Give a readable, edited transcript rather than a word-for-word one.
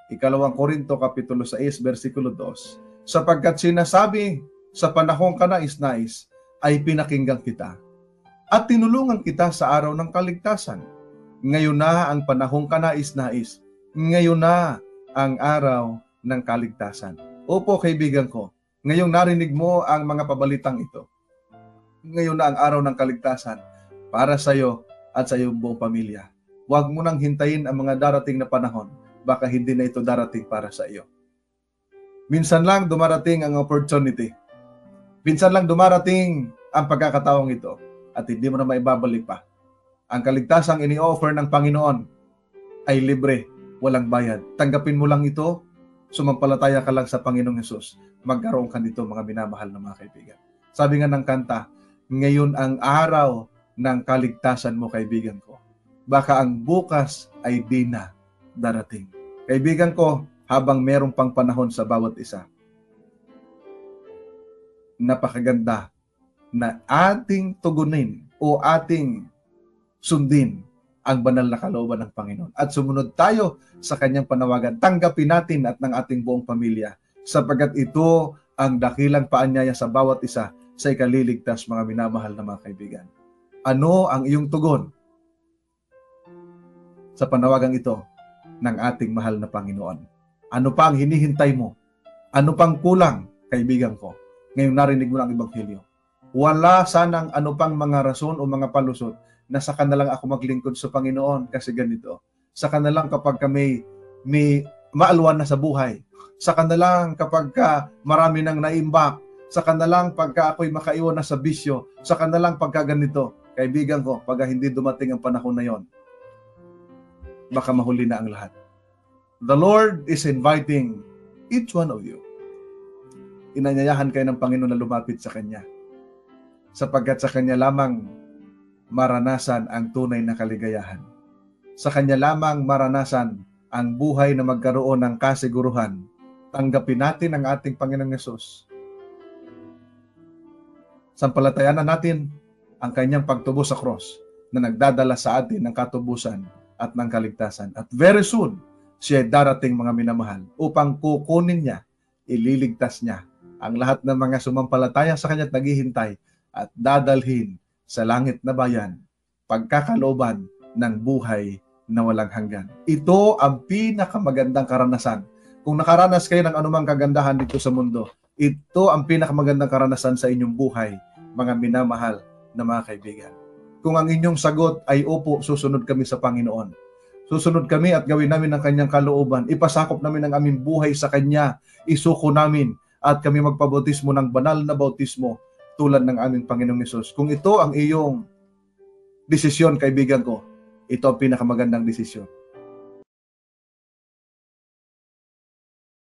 Ikalawang Korinto Kapitulo 6, versikulo 2, sapagkat sinasabi, sa panahong kanais-nais ay pinakinggan kita at tinulungan kita sa araw ng kaligtasan. Ngayon na ang panahong kanais-nais. Ngayon na ang araw ng kaligtasan. Opo, kaibigan ko, ngayong narinig mo ang mga pabalitang ito. Ngayon na ang araw ng kaligtasan para sa iyo at sa iyong buong pamilya. Huwag mo nang hintayin ang mga darating na panahon. Baka hindi na ito darating para sa iyo. Minsan lang dumarating ang opportunity. Minsan lang dumarating ang pagkakataong ito at hindi mo na maibabalik pa. Ang kaligtasang ini-offer ng Panginoon ay libre, walang bayad. Tanggapin mo lang ito, sumampalataya ka lang sa Panginoong Hesus. Magkaroon ka nito, mga minamahal na mga kaibigan. Sabi nga ng kanta, ngayon ang araw ng kaligtasan mo, kaibigan ko. Baka ang bukas ay di na darating. Kaibigan ko, habang merong pang panahon sa bawat isa, napakaganda na ating tugunin o ating sundin ang banal na kalooban ng Panginoon. At sumunod tayo sa kanyang panawagan. Tanggapin natin at ng ating buong pamilya sapagkat ito ang dakilang paanyaya sa bawat isa sa ikaliligtas, mga minamahal na mga kaibigan. Ano ang iyong tugon sa panawagang ito ng ating mahal na Panginoon? Ano pa ang hinihintay mo? Ano pang kulang, kaibigan ko? Ngayong narinig mo ng Ebanghelyo. Wala sanang ano pang mga rason o mga palusot na saka na lang ako maglingkod sa Panginoon kasi ganito. Saka na lang kapag may maalwan na sa buhay. Saka na lang kapag marami nang naimbak. Saka na lang pagka ako'y makaiwan na sa bisyo. Saka na lang pagka ganito. Kaibigan ko, pag hindi dumating ang panahon na yon, baka mahuli na ang lahat. The Lord is inviting each one of you. Inanyayahan kayo ng Panginoon na lumapit sa Kanya. Sapagkat sa Kanya lamang maranasan ang tunay na kaligayahan. Sa Kanya lamang maranasan ang buhay na magkaroon ng kasiguruhan. Tanggapin natin ang ating Panginoong Hesus. Sampalatayanan natin ang Kanyang pagtubo sa cross na nagdadala sa atin ng katubusan at ng kaligtasan. At very soon, siya ay darating, mga minamahal, upang kukunin niya, ililigtas niya ang lahat ng mga sumampalataya sa Kanya at naghihintay at dadalhin sa langit na bayan, pagkakalooban ng buhay na walang hanggan. Ito ang pinakamagandang karanasan. Kung nakaranas kayo ng anumang kagandahan dito sa mundo, ito ang pinakamagandang karanasan sa inyong buhay, mga minamahal na mga kaibigan. Kung ang inyong sagot ay opo, susunod kami sa Panginoon. Susunod kami at gawin namin ang Kanyang kalooban. Ipasakop namin ang aming buhay sa Kanya. Isuko namin at kami magpabautismo ng banal na bautismo tulad ng aming Panginoong Hesus. Kung ito ang iyong desisyon, kaibigan ko, ito ang pinakamagandang desisyon.